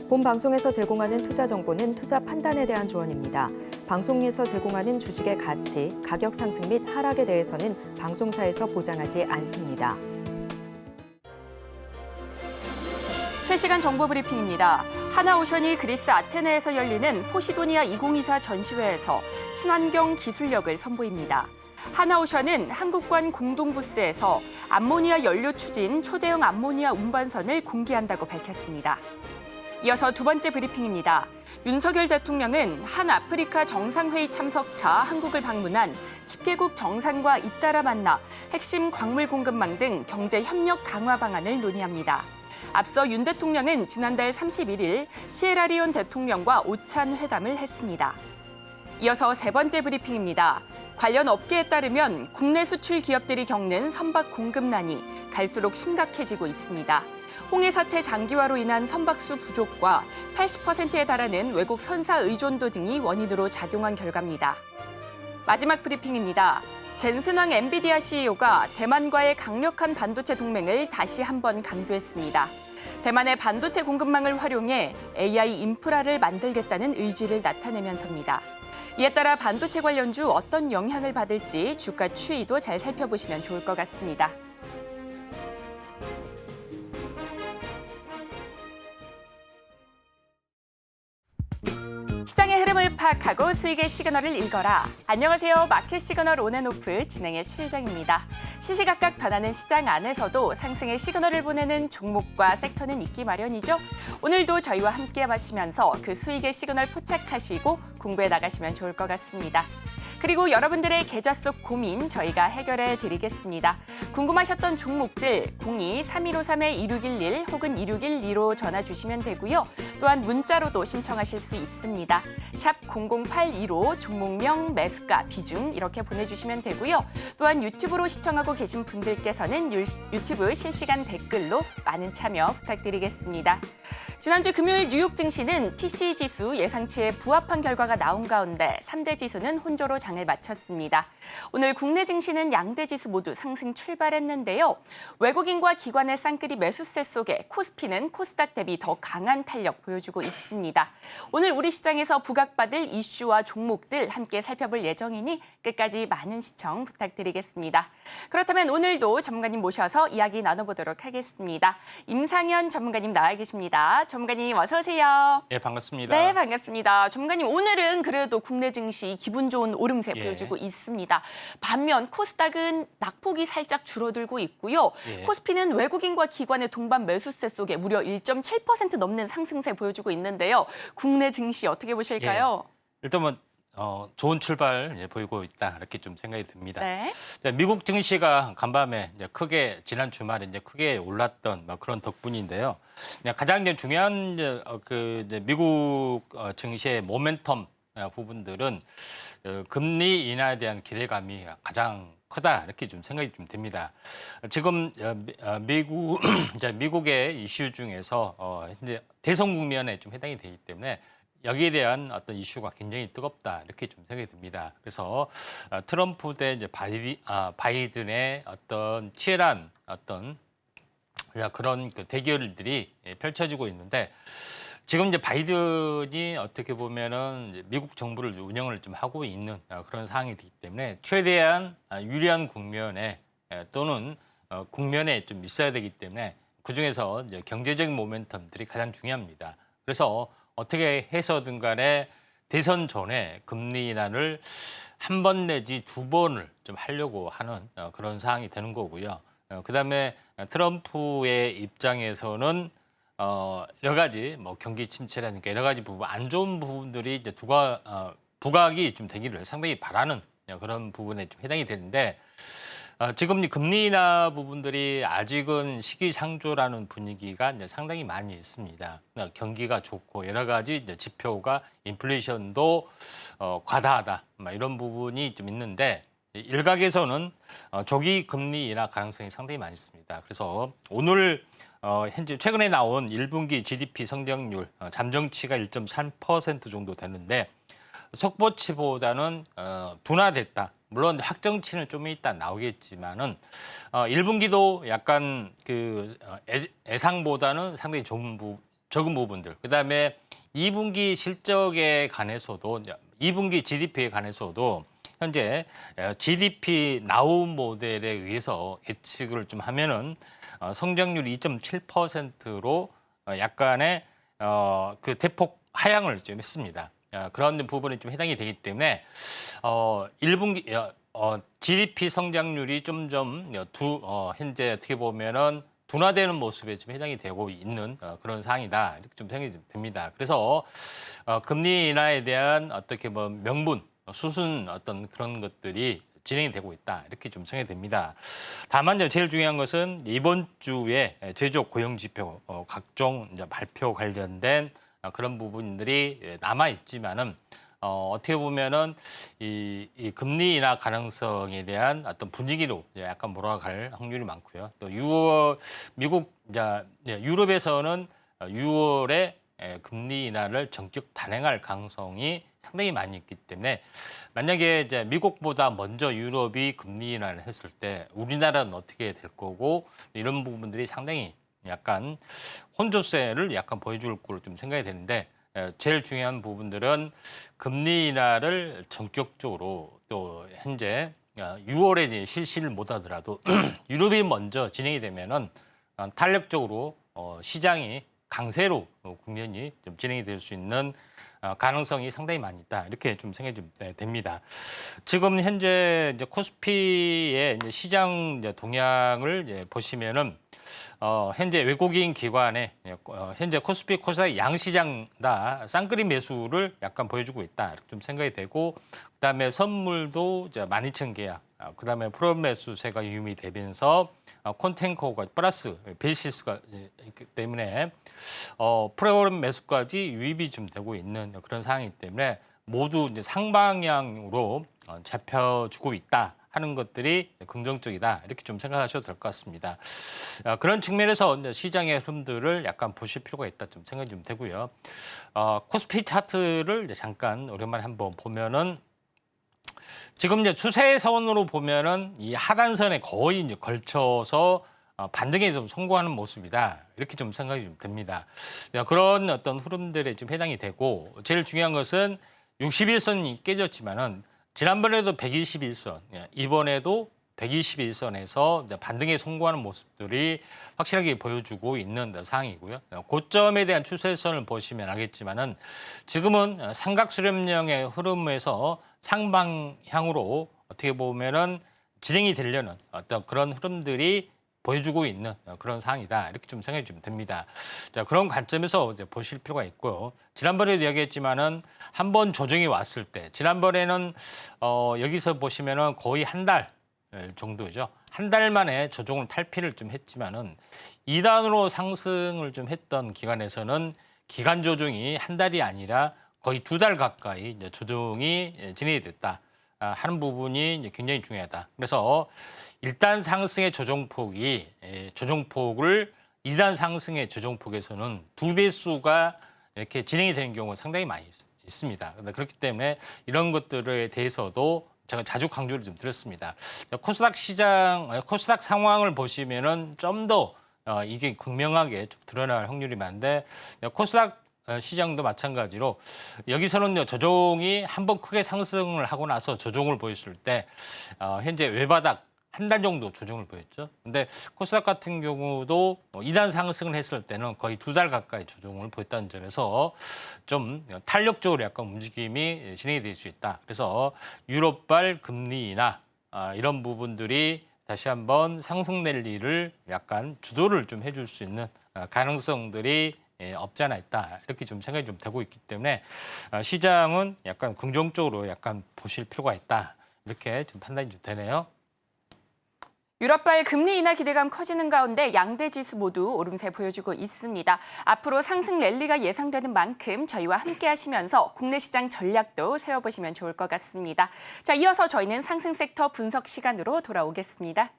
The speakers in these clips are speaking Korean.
본 방송에서 제공하는 투자 정보는 투자 판단에 대한 조언입니다. 방송에서 제공하는 주식의 가치, 가격 상승 및 하락에 대해서는 방송사에서 보장하지 않습니다. 실시간 정보 브리핑입니다. 하나오션이 그리스 아테네에서 열리는 포시도니아 2024 전시회에서 친환경 기술력을 선보입니다. 하나오션은 한국관 공동부스에서 암모니아 연료 추진 초대형 암모니아 운반선을 공개한다고 밝혔습니다. 이어서 두 번째 브리핑입니다. 윤석열 대통령은 한 아프리카 정상회의 참석차 한국을 방문한 10개국 정상과 잇따라 만나 핵심 광물 공급망 등 경제 협력 강화 방안을 논의합니다. 앞서 윤 대통령은 지난달 31일 시에라리온 대통령과 오찬 회담을 했습니다. 이어서 세 번째 브리핑입니다. 관련 업계에 따르면 국내 수출 기업들이 겪는 선박 공급난이 갈수록 심각해지고 있습니다. 홍해 사태 장기화로 인한 선박수 부족과 80%에 달하는 외국 선사 의존도 등이 원인으로 작용한 결과입니다. 마지막 브리핑입니다. 젠슨왕 엔비디아 CEO가 대만과의 강력한 반도체 동맹을 다시 한번 강조했습니다. 대만의 반도체 공급망을 활용해 AI 인프라를 만들겠다는 의지를 나타내면서입니다. 이에 따라 반도체 관련주 어떤 영향을 받을지 주가 추이도 잘 살펴보시면 좋을 것 같습니다. 시장의 흐름을 파악하고 수익의 시그널을 읽어라. 안녕하세요. 마켓 시그널 온앤오프 진행의 최유정입니다. 시시각각 변하는 시장 안에서도 상승의 시그널을 보내는 종목과 섹터는 있기 마련이죠. 오늘도 저희와 함께 마시면서 그 수익의 시그널 포착하시고 공부해 나가시면 좋을 것 같습니다. 그리고 여러분들의 계좌 속 고민 저희가 해결해 드리겠습니다. 궁금하셨던 종목들 02-3153-2611 혹은 2612로 전화 주시면 되고요. 또한 문자로도 신청하실 수 있습니다. 샵 0082로 종목명, 매수가, 비중 이렇게 보내주시면 되고요. 또한 유튜브로 시청하고 계신 분들께서는 유튜브 실시간 댓글로 많은 참여 부탁드리겠습니다. 지난주 금요일 뉴욕 증시는 PC지수 예상치에 부합한 결과가 나온 가운데 3대 지수는 혼조로 장을 마쳤습니다. 오늘 국내 증시는 양대 지수 모두 상승 출발했는데요. 외국인과 기관의 쌍끌이 매수세 속에 코스피는 코스닥 대비 더 강한 탄력 보여주고 있습니다. 오늘 우리 시장에서 부각받을 이슈와 종목들 함께 살펴볼 예정이니 끝까지 많은 시청 부탁드리겠습니다. 그렇다면 오늘도 전문가님 모셔서 이야기 나눠보도록 하겠습니다. 임상현 전문가님 나와 계십니다. 전문가님 어서 오세요. 네, 반갑습니다. 네, 반갑습니다. 전문가님 오늘은 그래도 국내 증시 기분 좋은 오름세 보여주고 있습니다. 반면 코스닥은 낙폭이 살짝 줄어들고 있고요. 코스피는 외국인과 기관의 동반 매수세 속에 무려 1.7% 넘는 상승세 보여주고 있는데요. 국내 증시 어떻게 보실까요? 일단 뭐 좋은 출발 보이고 있다 이렇게 좀 생각이 듭니다. 네. 미국 증시가 간밤에 크게 지난 주말에 크게 올랐던 그런 덕분인데요. 가장 중요한 미국 증시의 모멘텀 부분들은 금리 인하에 대한 기대감이 가장 크다 이렇게 좀 생각이 좀 됩니다. 지금 미국의 이슈 중에서 이제 대선 국면에 좀 해당이 되기 때문에 여기에 대한 어떤 이슈가 굉장히 뜨겁다 이렇게 좀 생각이 듭니다. 그래서 트럼프 대 이제 바이든의 어떤 치열한 어떤 그런 대결들이 펼쳐지고 있는데 지금 이제 바이든이 어떻게 보면은 이제 미국 정부를 운영을 좀 하고 있는 그런 상황이 되기 때문에 최대한 유리한 국면에 또는 국면에 좀 있어야 되기 때문에 그 중에서 이제 경제적인 모멘텀들이 가장 중요합니다. 그래서 어떻게 해서든 간에 대선 전에 금리 인하를 한 번 내지 두 번을 좀 하려고 하는 그런 상황이 되는 거고요. 그다음에 트럼프의 입장에서는 여러 가지 경기 침체라든가 여러 가지 부분 안 좋은 부분들이 이제 부각이 좀 되기를 상당히 바라는 그런 부분에 좀 해당이 되는데 지금 금리 인하 부분들이 아직은 시기상조라는 분위기가 이제 상당히 많이 있습니다. 경기가 좋고 여러 가지 이제 지표가 인플레이션도 과다하다 이런 부분이 좀 있는데 일각에서는 조기 금리 인하 가능성이 상당히 많이 있습니다. 그래서 오늘 현재 최근에 나온 1분기 GDP 성장률 잠정치가 1.3% 정도 되는데 속보치보다는 둔화됐다. 물론 확정치는 좀 이따 나오겠지만은 1분기도 약간 예상보다는 상당히 적은 부분들, 그다음에 2분기 실적에 관해서도 2분기 GDP에 관해서도 현재 GDP 나우 모델에 의해서 예측을 좀 하면은 성장률이 2.7%로 약간의 그 대폭 하향을 좀 했습니다. 그런 부분이 좀 해당이 되기 때문에 1분기 GDP 성장률이 점점 현재 어떻게 보면은 둔화되는 모습에 좀 해당이 되고 있는 그런 상황이다 이렇게 좀 생각이 됩니다. 그래서 금리 인하에 대한 어떻게 뭐 명분, 수순 어떤 그런 것들이 진행이 되고 있다 이렇게 좀 생각이 됩니다. 다만 이제 제일 중요한 것은 이번 주에 제조 고용 지표 각종 이제 발표 관련된 그런 부분들이 남아 있지만은 어떻게 보면은 이 금리 인하 가능성에 대한 어떤 분위기로 약간 몰아갈 확률이 많고요. 또 6월 미국 이제 유럽에서는 6월에 금리 인하를 전격 단행할 가능성이 상당히 많이 있기 때문에 만약에 이제 미국보다 먼저 유럽이 금리 인하를 했을 때 우리나라는 어떻게 될 거고 이런 부분들이 상당히 약간 혼조세를 약간 보여줄 걸로 좀 생각이 되는데 제일 중요한 부분들은 금리 인하를 전격적으로 또 현재 6월에 이제 실시를 못하더라도 유럽이 먼저 진행이 되면은 탄력적으로 시장이 강세로 국면이 좀 진행이 될 수 있는 가능성이 상당히 많이 있다 이렇게 좀 생각이 좀 됩니다. 지금 현재 이제 코스피의 이제 시장 이제 동향을 이제 보시면은 현재 외국인 기관에 현재 코스피 코스닥 양시장 다 쌍끌이 매수를 약간 보여주고 있다 이렇게 좀 생각이 되고 그다음에 선물도 이제 12,000 계약 그다음에 프로 매수세가 유입이 되면서 콘텐코가 플러스 베이시스가 있기 때문에 프로그램 매수까지 유입이 좀 되고 있는 그런 상황이기 때문에 모두 이제 상방향으로 잡혀주고 있다 하는 것들이 긍정적이다 이렇게 좀 생각하셔도 될 것 같습니다. 그런 측면에서 이제 시장의 흐름들을 약간 보실 필요가 있다 좀 생각이 좀 되고요. 코스피 차트를 이제 잠깐 오랜만에 한번 보면은. 지금 이제 추세선으로 보면은 이 하단선에 거의 이제 걸쳐서 반등에 좀 성공하는 모습이다. 이렇게 좀 생각이 좀 듭니다. 그런 어떤 흐름들에 좀 해당이 되고 제일 중요한 것은 61선이 깨졌지만은 지난번에도 121선, 이번에도 121선에서 반등에 성공하는 모습들이 확실하게 보여주고 있는 상황이고요. 고점에 대한 추세선을 보시면 알겠지만은 지금은 삼각수렴령의 흐름에서 상방향으로 어떻게 보면은 진행이 되려는 어떤 그런 흐름들이 보여주고 있는 그런 상황이다. 이렇게 좀 생각이 좀 듭니다. 자, 그런 관점에서 이제 보실 필요가 있고요. 지난번에도 이야기했지만은 한번 조정이 왔을 때, 지난번에는 여기서 보시면은 거의 한 달 정도죠. 한 달 만에 조정을 탈피를 좀 했지만은 2단으로 상승을 좀 했던 기간에서는 기간 조정이 한 달이 아니라 거의 2달 가까이 이제 조정이 진행이 됐다 하는 부분이 이제 굉장히 중요하다. 그래서 1단 상승의 조정폭이 조정폭을 2단 상승의 조정폭에서는 2배수가 이렇게 진행이 되는 경우가 상당히 많이 있습니다. 그렇기 때문에 이런 것들에 대해서도 제가 자주 강조를 좀 드렸습니다. 코스닥 시장, 코스닥 상황을 보시면은 좀 더 이게 극명하게 좀 드러날 확률이 많은데 코스닥 시장도 마찬가지로 여기서는 조정이 한번 크게 상승을 하고 나서 조정을 보였을 때 현재 외바닥 한 달 정도 조정을 보였죠. 근데 코스닥 같은 경우도 2단 상승을 했을 때는 거의 2달 가까이 조정을 보였다는 점에서 좀 탄력적으로 약간 움직임이 진행이 될 수 있다. 그래서 유럽발 금리 인하 이런 부분들이 다시 한번 상승 랠리를 약간 주도를 좀 해줄 수 있는 가능성들이 없지 않아 있다. 이렇게 좀 생각이 좀 되고 있기 때문에 시장은 약간 긍정적으로 약간 보실 필요가 있다. 이렇게 좀 판단이 좀 되네요. 유럽발 금리 인하 기대감 커지는 가운데 양대 지수 모두 오름세 보여주고 있습니다. 앞으로 상승 랠리가 예상되는 만큼 저희와 함께 하시면서 국내 시장 전략도 세워보시면 좋을 것 같습니다. 자, 이어서 저희는 상승 섹터 분석 시간으로 돌아오겠습니다.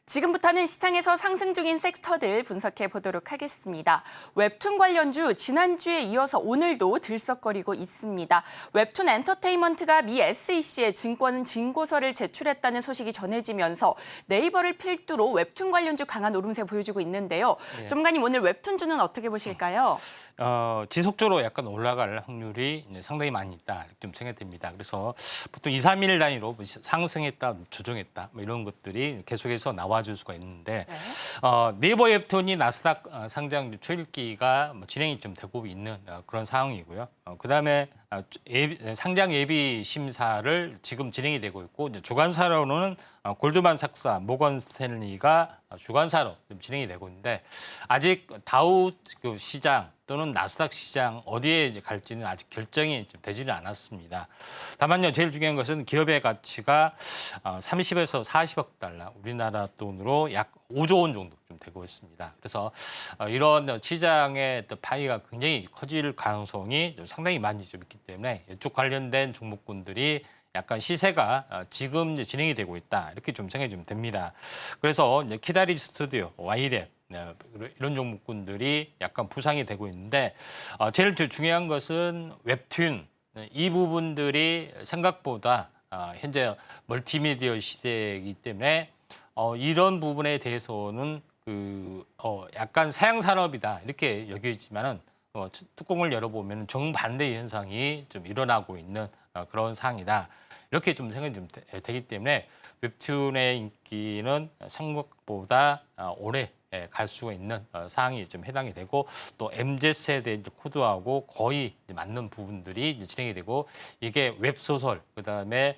지금부터는 시장에서 상승 중인 섹터들 분석해 보도록 하겠습니다. 웹툰 관련주 지난주에 이어서 오늘도 들썩거리고 있습니다. 웹툰 엔터테인먼트가 미 SEC에 증권 진고서를 제출했다는 소식이 전해지면서 네이버를 필두로 웹툰 관련주 강한 오름세 보여주고 있는데요. 전문가님, 오늘 웹툰주는 어떻게 보실까요? 지속적으로 약간 올라갈 확률이 이제 상당히 많이 있다 이렇게 좀 생각됩니다. 그래서 보통 2, 3일 단위로 상승했다, 조정했다 뭐 이런 것들이 계속해서 나와줄 수가 있는데 네이버 웹툰이 나스닥 상장 초읽기가 진행이 좀 되고 있는 그런 상황이고요. 그다음에 상장 예비 심사를 지금 진행이 되고 있고 이제 주관사로는 골드만삭스와 모건 스탠리가 주관사로 좀 진행이 되고 있는데 아직 다우 시장 또는 나스닥 시장 어디에 이제 갈지는 아직 결정이 좀 되지는 않았습니다. 다만요, 제일 중요한 것은 기업의 가치가 30에서 40억 달러, 우리나라 돈으로 약 5조 원 정도 좀 되고 있습니다. 그래서 이런 시장의 파이가 굉장히 커질 가능성이 상당히 많이 좀 있기 때문에 이쪽 관련된 종목군들이 약간 시세가 지금 이제 진행이 되고 있다 이렇게 좀 생각이 좀 됩니다. 그래서 이제 키다리 스튜디오, 와이랩 이런 종목군들이 약간 부상이 되고 있는데 제일 중요한 것은 웹툰 이 부분들이 생각보다 현재 멀티미디어 시대이기 때문에 이런 부분에 대해서는 약간 사양 산업이다 이렇게 여겨지만은 뚜껑을 열어보면 정반대 현상이 좀 일어나고 있는 그런 상황이다. 이렇게 좀 생각이 좀 되기 때문에 웹툰의 인기는 생각보다 오래 갈 수가 있는 사항이 좀 해당이 되고 또 MZ세대 코드하고 거의 맞는 부분들이 진행이 되고 이게 웹소설 그다음에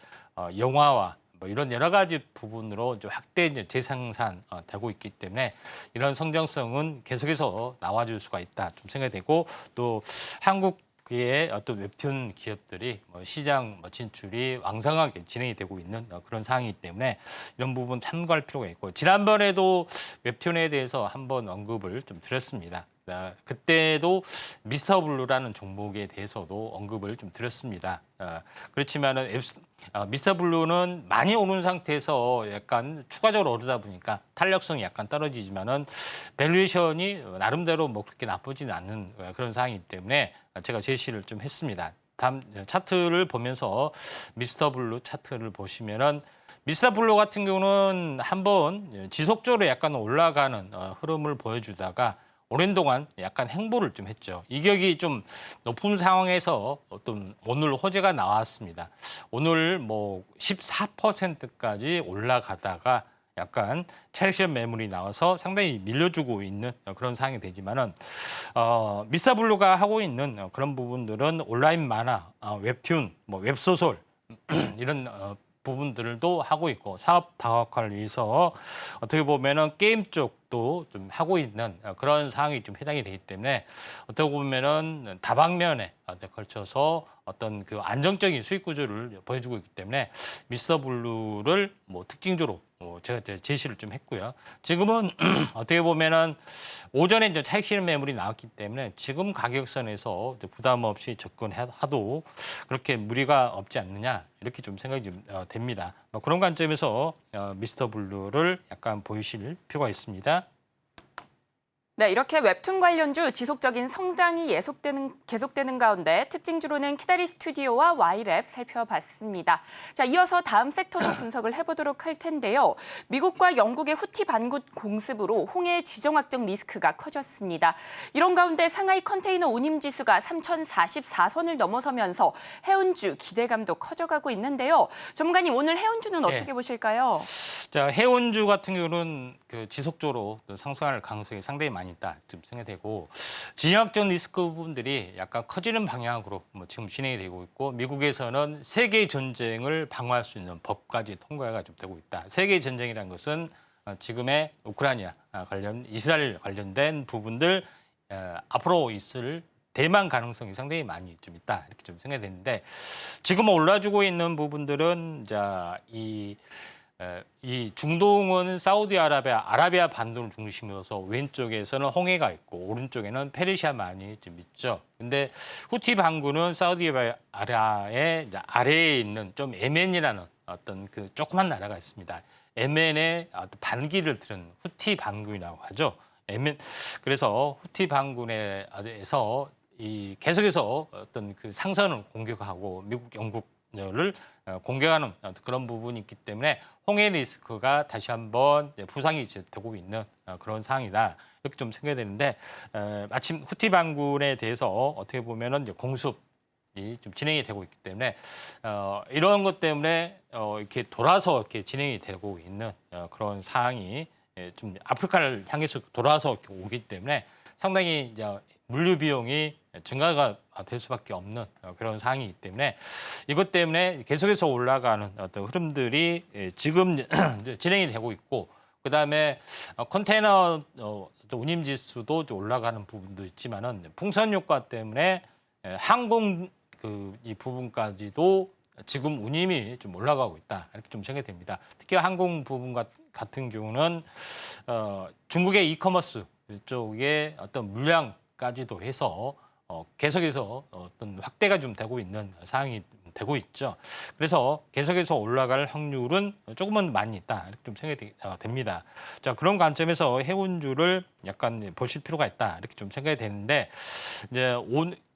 영화와 뭐 이런 여러 가지 부분으로 이제 확대 이제 재생산 되고 있기 때문에 이런 성장성은 계속해서 나와줄 수가 있다 좀 생각이 되고 또 한국의 어떤 웹툰 기업들이 시장 진출이 왕성하게 진행이 되고 있는 그런 상황이기 때문에 이런 부분 참고할 필요가 있고 지난번에도 웹툰에 대해서 한번 언급을 좀 드렸습니다. 그때도 미스터 블루라는 종목에 대해서도 언급을 좀 드렸습니다. 그렇지만은 미스터 블루는 많이 오른 상태에서 약간 추가적으로 오르다 보니까 탄력성이 약간 떨어지지만은 밸류에이션이 나름대로 뭐 그렇게 나쁘지는 않는 그런 상황이기 때문에 제가 제시를 좀 했습니다. 다음 차트를 보면서 미스터 블루 차트를 보시면은 미스터 블루 같은 경우는 한번 지속적으로 약간 올라가는 흐름을 보여주다가 오랜 동안 약간 행보를 좀 했죠. 이격이 좀 높은 상황에서 어떤 오늘 호재가 나왔습니다. 오늘 뭐 14%까지 올라가다가 약간 트랙션 매물이 나와서 상당히 밀려주고 있는 그런 상황이 되지만은 미스터 블루가 하고 있는 그런 부분들은 온라인 만화, 웹툰, 뭐 웹소설 이런 부분들도 하고 있고 사업 다각화를 위해서 어떻게 보면은 게임 쪽도 좀 하고 있는 그런 상황이 좀 해당이 되기 때문에 어떻게 보면은 다방면에 걸쳐서 어떤 그 안정적인 수익 구조를 보여주고 있기 때문에 미스터 블루를 뭐 특징적으로 제가 제시를 좀 했고요. 지금은 어떻게 보면은 오전에 이제 차익 실현 매물이 나왔기 때문에 지금 가격선에서 부담 없이 접근해도 그렇게 무리가 없지 않느냐 이렇게 좀 생각이 좀 됩니다. 그런 관점에서 미스터 블루를 약간 보이실 필요가 있습니다. 네, 이렇게 웹툰 관련주 지속적인 성장이 계속되는 가운데 특징주로는 키다리 스튜디오와 와이랩 살펴봤습니다. 자, 이어서 다음 섹터도 분석을 해보도록 할 텐데요. 미국과 영국의 후티 반군 공습으로 홍해 지정 확정 리스크가 커졌습니다. 이런 가운데 상하이 컨테이너 운임 지수가 3,044선을 넘어서면서 해운주 기대감도 커져가고 있는데요. 전문가님, 오늘 해운주는 어떻게 보실까요? 자, 해운주 같은 경우는 지속적으로 상승할 가능성이 상당히 많이 있다 좀 생각되고 진영적 리스크 부분들이 약간 커지는 방향으로 지금 진행이 되고 있고 미국에서는 세계 전쟁을 방어할 수 있는 법까지 통과가 좀 되고 있다. 세계 전쟁이라는 것은 지금의 우크라이나 관련 이스라엘 관련된 부분들 앞으로 있을 대만 가능성이 상당히 많이 좀 있다 이렇게 좀 생각되는데 지금 올라주고 있는 부분들은 이 중동은 아라비아 반도를 중심으로서 왼쪽에서는 홍해가 있고 오른쪽에는 페르시아만이 좀 있죠. 근데 후티 반군은 사우디아라비아의 아래에 있는 좀 예멘이라는 어떤 그 조그만 나라가 있습니다. 예멘의 어떤 반기를 들은 후티 반군이라고 하죠. 예멘 그래서 후티 반군에서 이 계속해서 어떤 그 상선을 공격하고 미국, 영국을 공격하는 그런 부분이 있기 때문에 홍해 리스크가 다시 한번 부상이 되고 있는 그런 상황이다. 이렇게 좀 생각이 되는데 마침 후티 반군에 대해서 어떻게 보면은 이제 공습이 좀 진행이 되고 있기 때문에 이런 것 때문에 이렇게 돌아서 이렇게 진행이 되고 있는 그런 상황이 좀 아프리카를 향해서 돌아서 이렇게 오기 때문에 상당히 이제 물류 비용이 증가가 될 수밖에 없는 그런 상황이기 때문에 이것 때문에 계속해서 올라가는 어떤 흐름들이 지금 진행이 되고 있고 그다음에 컨테이너 운임 지수도 좀 올라가는 부분도 있지만은 풍선 효과 때문에 항공 이 부분까지도 지금 운임이 좀 올라가고 있다 이렇게 좀 생각이 됩니다. 특히 항공 부분 같은 경우는 중국의 이커머스 쪽에 어떤 물량까지도 해서 계속해서 어떤 확대가 좀 되고 있는 상황이 되고 있죠. 그래서 계속해서 올라갈 확률은 조금은 많이 있다 이렇게 좀 생각이 됩니다. 자 그런 관점에서 해운주를 약간 보실 필요가 있다 이렇게 좀 생각이 되는데 이제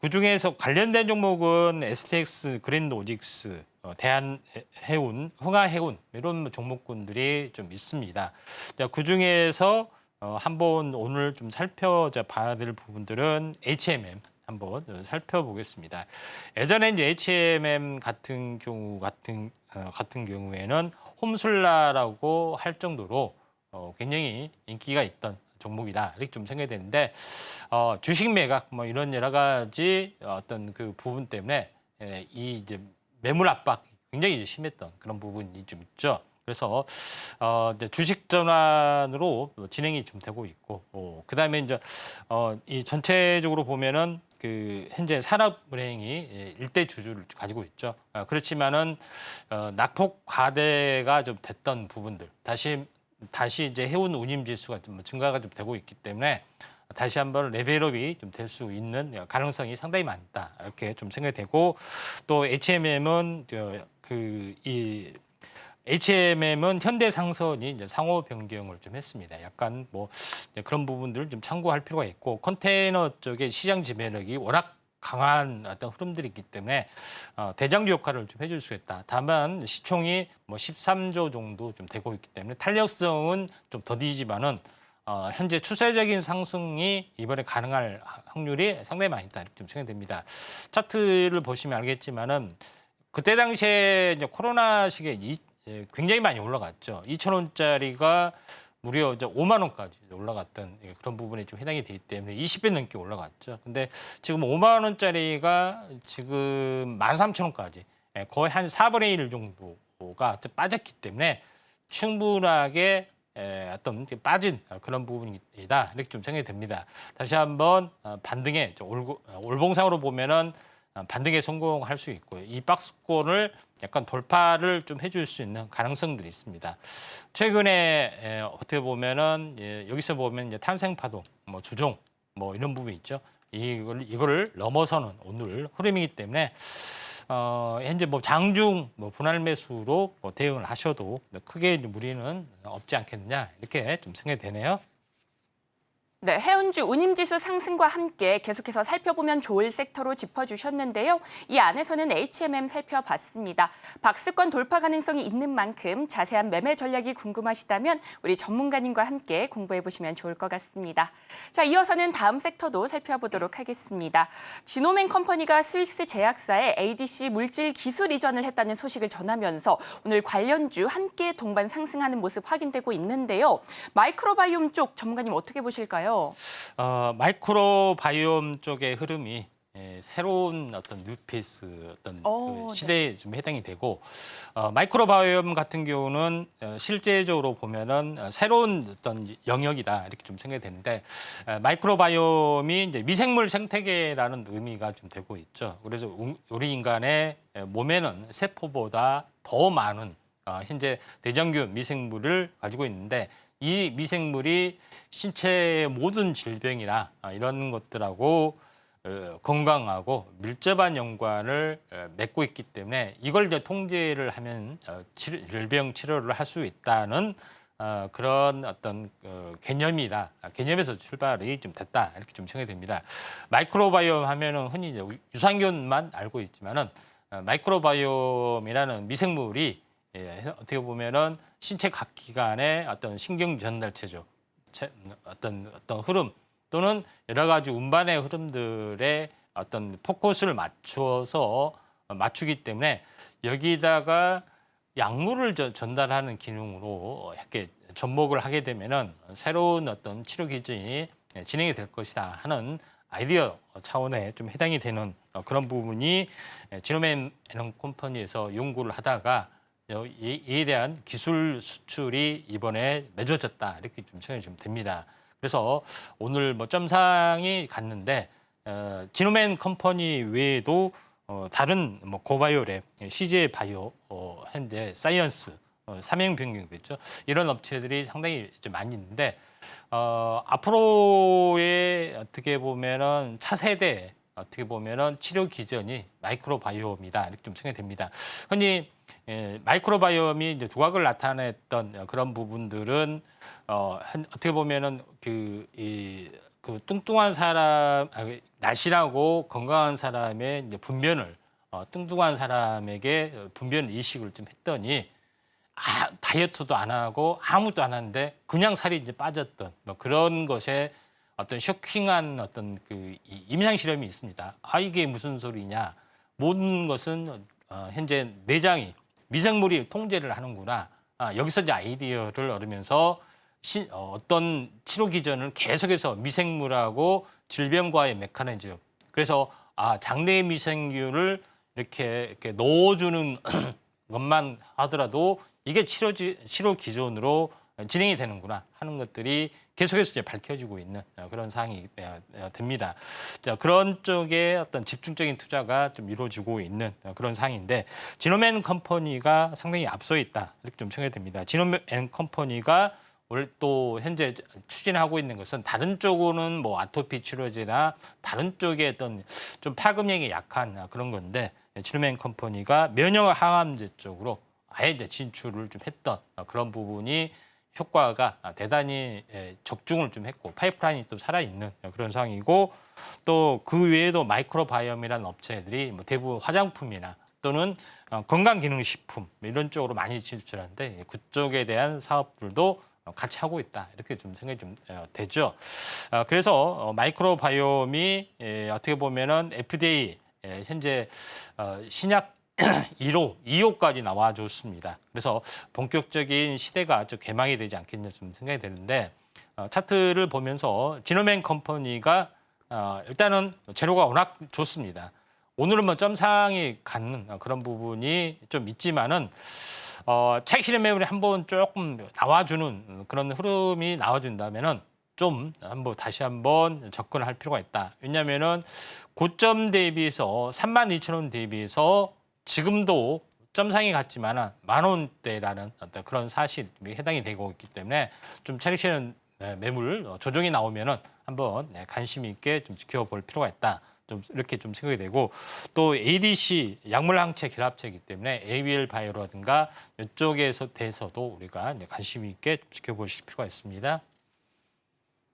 그 중에서 관련된 종목은 STX, 그랜드오직스, 대한해운, 흥하해운 이런 종목군들이 좀 있습니다. 자, 그 중에서 한번 오늘 좀 살펴봐야 될 부분들은 HMM 한번 살펴보겠습니다. 예전에 이제 HMM 같은 경우에는 홈슬라라고 할 정도로 굉장히 인기가 있던 종목이다 이렇게 좀 생각이 되는데 주식 매각 뭐 이런 여러 가지 어떤 그 부분 때문에 이 이제 매물 압박 굉장히 이제 심했던 그런 부분이 좀 있죠. 그래서 이제 주식 전환으로 진행이 좀 되고 있고 그다음에 이제 이 전체적으로 보면은 그 현재 산업은행이 일대 주주를 가지고 있죠. 그렇지만은 낙폭 과대가 좀 됐던 부분들 다시 이제 해운 운임 지수가 좀 증가가 좀 되고 있기 때문에 다시 한번 레벨업이 좀 될 수 있는 가능성이 상당히 많다 이렇게 좀 생각이 되고 또 HMM은 HMM은 현대상선이 이제 상호 변경을 좀 했습니다. 약간 뭐 그런 부분들을 좀 참고할 필요가 있고 컨테이너 쪽의 시장 지배력이 워낙 강한 어떤 흐름들이 있기 때문에 대장주 역할을 좀 해줄 수 있다. 다만 시총이 뭐 13조 정도 좀 되고 있기 때문에 탄력성은 좀 더디지만은 현재 추세적인 상승이 이번에 가능할 확률이 상당히 많이 있다 이렇게 좀 생각됩니다. 차트를 보시면 알겠지만은 그때 당시에 이제 코로나 시기에 굉장히 많이 올라갔죠. 2,000원짜리가 무려 이제 5만 원까지 올라갔던 그런 부분에 좀 해당이 되기 때문에 20배 넘게 올라갔죠. 근데 지금 5만 원짜리가 지금 13,000원까지 거의 한 4분의 1 정도가 빠졌기 때문에 충분하게 어떤 빠진 그런 부분이다 이렇게 좀 생각이 됩니다. 다시 한번 반등에 올봉상으로 보면은 반등에 성공할 수 있고요. 이 박스권을 약간 돌파를 좀 해줄 수 있는 가능성들이 있습니다. 최근에 어떻게 보면은 여기서 보면 이제 탄생파동, 뭐 조정, 뭐 이런 부분이 있죠. 이거를 넘어서는 오늘 흐름이기 때문에 현재 뭐 장중 분할 매수로 대응을 하셔도 크게 무리는 없지 않겠느냐 이렇게 좀 생각이 되네요. 네, 해운주 운임지수 상승과 함께 계속해서 살펴보면 좋을 섹터로 짚어주셨는데요. 이 안에서는 HMM 살펴봤습니다. 박스권 돌파 가능성이 있는 만큼 자세한 매매 전략이 궁금하시다면 우리 전문가님과 함께 공부해보시면 좋을 것 같습니다. 자, 이어서는 다음 섹터도 살펴보도록 하겠습니다. 지노맨 컴퍼니가 스윅스 제약사에 ADC 물질 기술 이전을 했다는 소식을 전하면서 오늘 관련주 함께 동반 상승하는 모습 확인되고 있는데요. 마이크로바이옴 쪽 전문가님 어떻게 보실까요? 마이크로바이옴 쪽의 흐름이 새로운 어떤 뉴페이스 어떤 그 시대에 좀 해당이 되고 마이크로바이옴 같은 경우는 실제적으로 보면은 새로운 어떤 영역이다 이렇게 좀 생각이 되는데 마이크로바이옴이 이제 미생물 생태계라는 의미가 좀 되고 있죠. 그래서 우리 인간의 몸에는 세포보다 더 많은 현재 대장균 미생물을 가지고 있는데 이 미생물이 신체의 모든 질병이나 이런 것들하고 건강하고 밀접한 연관을 맺고 있기 때문에 이걸 이제 통제를 하면 질병 치료를 할 수 있다는 그런 어떤 개념에서 출발이 좀 됐다 이렇게 좀 생각이 됩니다. 마이크로바이옴 하면은 흔히 이제 유산균만 알고 있지만은 마이크로바이옴이라는 미생물이 어떻게 보면은 신체 각 기관의 어떤 신경 전달체죠. 어떤 흐름 또는 여러 가지 운반의 흐름들의 어떤 포커스를 맞추기 때문에 여기다가 약물을 전달하는 기능으로 이렇게 접목을 하게 되면은 새로운 어떤 치료 기준이 진행이 될 것이다 하는 아이디어 차원에 좀 해당이 되는 그런 부분이 지노맨 컴퍼니에서 연구를 하다가 이에 대한 기술 수출이 이번에 맺어졌다 이렇게 좀 생각이 좀 됩니다. 그래서 오늘 뭐 점상이 갔는데 지노맨 컴퍼니 외에도 다른 뭐 고바이오랩, CJ 바이오, 현재 사이언스, 삼형 변경됐죠. 이런 업체들이 상당히 좀 많이 있는데 앞으로의 어떻게 보면은 차세대 어떻게 보면은 치료 기전이 마이크로바이옴이다 이렇게 좀 생각이 됩니다. 흔히 마이크로바이옴이 이제 두각을 나타냈던 그런 부분들은 어떻게 보면은 그 뚱뚱한 사람, 날씬하고 건강한 사람의 이제 분변을 뚱뚱한 사람에게 분변 이식을 좀 했더니 다이어트도 안 하고 아무것도 안 하는데 그냥 살이 이제 빠졌던 뭐 그런 것에 어떤 쇼킹한 어떤 그 임상 실험이 있습니다. 이게 무슨 소리냐? 모든 것은 현재 내장이 미생물이 통제를 하는구나. 여기서 이제 아이디어를 얻으면서 어떤 치료 기전을 계속해서 미생물하고 질병과의 메커니즘. 그래서 장내 미생균을 이렇게 넣어주는 것만 하더라도 이게 치료 기전으로 진행이 되는구나 하는 것들이 계속해서 이제 밝혀지고 있는 그런 상황이 됩니다. 자, 그런 쪽에 어떤 집중적인 투자가 좀 이루어지고 있는 그런 상황인데 지노맨 컴퍼니가 상당히 앞서 있다 이렇게 좀 생각이 됩니다. 지노맨 컴퍼니가 오늘 또 현재 추진하고 있는 것은 다른 쪽으로는 뭐 아토피 치료제나 다른 쪽에 어떤 좀 파급력이 약한 그런 건데 지노맨 컴퍼니가 면역 항암제 쪽으로 아예 이제 진출을 좀 했던 그런 부분이 효과가 대단히 적중을 좀 했고 파이프라인이 또 살아있는 그런 상황이고 또 그 외에도 마이크로바이옴이라는 업체들이 뭐 대부분 화장품이나 또는 건강기능식품 이런 쪽으로 많이 진출하는데 그쪽에 대한 사업들도 같이 하고 있다 이렇게 좀 생각이 좀 되죠. 그래서 마이크로바이옴이 어떻게 보면은 FDA 현재 신약 1호, 2호까지 나와줬습니다. 그래서 본격적인 시대가 좀 개막이 되지 않겠냐 좀 생각이 되는데 차트를 보면서 지노맨 컴퍼니가 일단은 재료가 워낙 좋습니다. 오늘은 뭐 점상이 갖는 그런 부분이 좀 있지만은 차익 실현 매물이 한번 조금 나와주는 그런 흐름이 나와준다면은 좀 다시 한번 접근할 필요가 있다. 왜냐하면은 고점 대비해서 32,000원 대비해서 지금도 점상이 같지만 10,000원대라는 어떤 그런 사실이 해당이 되고 있기 때문에 좀 차익 실현 매물 조정이 나오면은 한번 관심 있게 좀 지켜볼 필요가 있다. 좀 이렇게 좀 생각이 되고 또 ADC 약물 항체 결합체이기 때문에 ABL 바이오라든가 이쪽에서 대해서도 우리가 관심 있게 지켜보실 필요가 있습니다.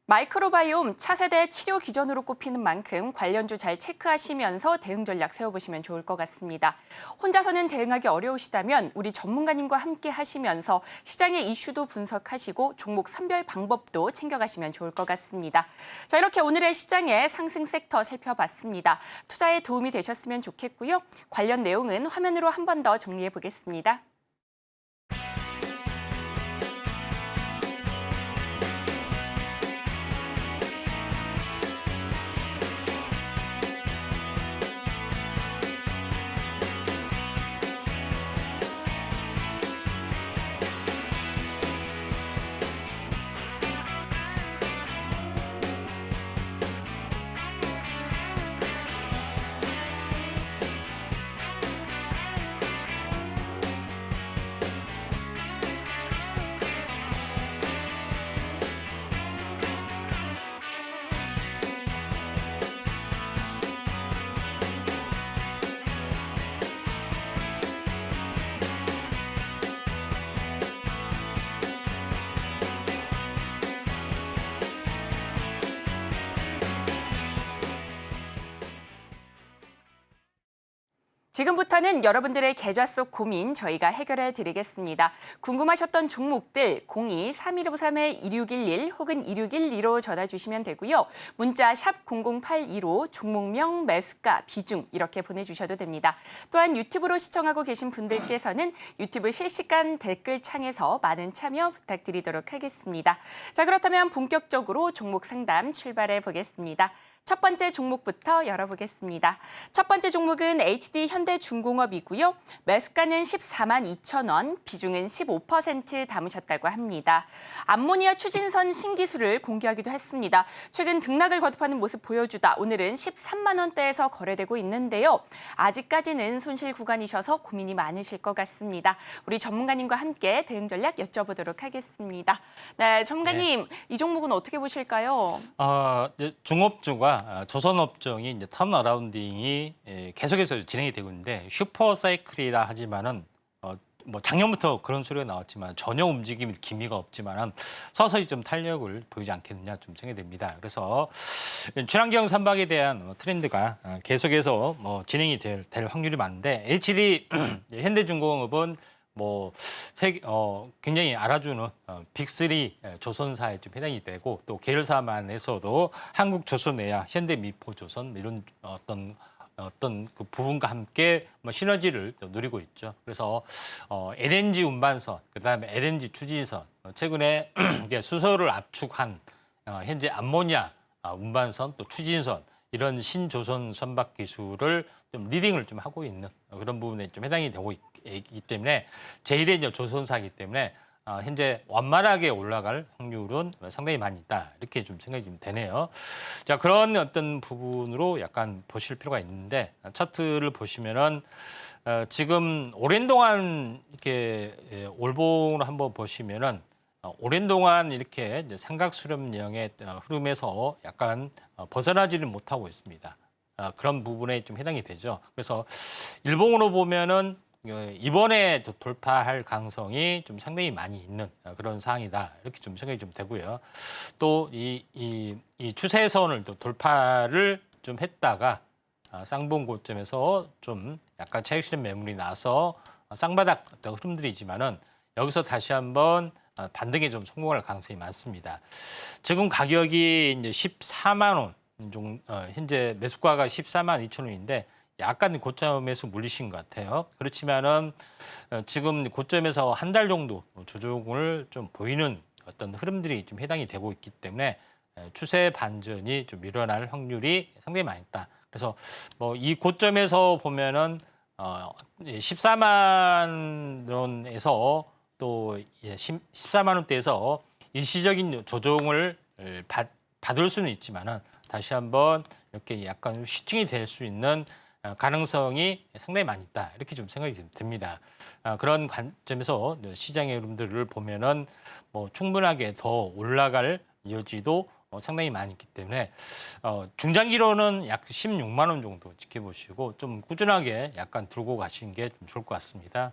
마이크로바이옴 차세대 치료 기전으로 꼽히는 만큼 관련주 잘 체크하시면서 대응 전략 세워보시면 좋을 것 같습니다. 혼자서는 대응하기 어려우시다면 우리 전문가님과 함께 하시면서 시장의 이슈도 분석하시고 종목 선별 방법도 챙겨가시면 좋을 것 같습니다. 자, 이렇게 오늘의 시장의 상승 섹터 살펴봤습니다. 투자에 도움이 되셨으면 좋겠고요. 관련 내용은 화면으로 한 번 더 정리해 보겠습니다. 지금부터는 여러분들의 계좌 속 고민 저희가 해결해 드리겠습니다. 궁금하셨던 종목들 02-3153-2611 혹은 2612로 전화 주시면 되고요. 문자 샵 0082로 종목명, 매수가, 비중 이렇게 보내주셔도 됩니다. 또한 유튜브로 시청하고 계신 분들께서는 유튜브 실시간 댓글창에서 많은 참여 부탁드리도록 하겠습니다. 자, 그렇다면 본격적으로 종목 상담 출발해 보겠습니다. 첫 번째 종목부터 열어보겠습니다. 첫 번째 종목은 HD 현대중공업이고요. 매수가는 14만 2천 원, 비중은 15% 담으셨다고 합니다. 암모니아 추진선 신기술을 공개하기도 했습니다. 최근 등락을 거듭하는 모습 보여주다 오늘은 13만 원대에서 거래되고 있는데요. 아직까지는 손실 구간이셔서 고민이 많으실 것 같습니다. 우리 전문가님과 함께 대응 전략 여쭤보도록 하겠습니다. 네, 전문가님, 이 종목은 어떻게 보실까요? 이제 중업주가 조선업종이 이제 턴어라운딩이 계속해서 진행이 되고 있는데 슈퍼 사이클이라 하지만은 뭐 작년부터 그런 소리가 나왔지만 전혀 움직임 기미가 없지만은 서서히 좀 탄력을 보이지 않겠느냐 좀 생각이 됩니다. 그래서 친환경 선박에 대한 트렌드가 계속해서 진행이 될 확률이 많은데 HD 현대중공업은 굉장히 알아주는 빅3 조선사에 좀 해당이 되고 또 계열사만에서도 한국조선해야, 현대미포조선 이런 어떤 그 부분과 함께 시너지를 누리고 있죠. 그래서 LNG 운반선, 그다음에 LNG 추진선, 최근에 수소를 압축한 현재 암모니아 운반선 또 추진선 이런 신조선 선박 기술을 좀 리딩을 좀 하고 있는 그런 부분에 좀 해당이 되고 있기 때문에 제1의 이제 조선사이기 때문에 현재 완만하게 올라갈 확률은 상당히 많이 있다. 이렇게 좀 생각이 좀 되네요. 자, 그런 어떤 부분으로 약간 보실 필요가 있는데 차트를 보시면은 지금 오랜 동안 이렇게 올봉으로 한번 보시면은 오랜 동안 이렇게 이제 삼각수렴형의 흐름에서 약간 벗어나지를 못하고 있습니다. 그런 부분에 좀 해당이 되죠. 그래서 일봉으로 보면은 이번에 돌파할 가능성이 좀 상당히 많이 있는 그런 상황이다. 이렇게 좀 생각이 좀 되고요. 또 이 추세선을 또 돌파를 좀 했다가 쌍봉 고점에서 좀 약간 차익 실현 매물이 나서 쌍바닥 어떤 흐름들이지만은 여기서 다시 한번 반등에 좀 성공할 가능성이 많습니다. 지금 가격이 이제 14만 원 현재 매수가가 14만 2천 원인데 약간 고점에서 물리신 것 같아요. 그렇지만은 지금 고점에서 한 달 정도 조정을 좀 보이는 어떤 흐름들이 좀 해당이 되고 있기 때문에 추세 반전이 좀 일어날 확률이 상당히 많이 있다. 그래서 이 고점에서 보면은 14만 원에서 또 14만 원대에서 일시적인 조정을 받을 수는 있지만은 다시 한번 이렇게 약간 슈팅이 될 수 있는 가능성이 상당히 많이 있다. 이렇게 좀 생각이 됩니다. 그런 관점에서 시장의 흐름들을 보면은 충분하게 더 올라갈 여지도 상당히 많이 있기 때문에 중장기로는 약 16만 원 정도 지켜보시고 좀 꾸준하게 약간 들고 가시는 게 좀 좋을 것 같습니다.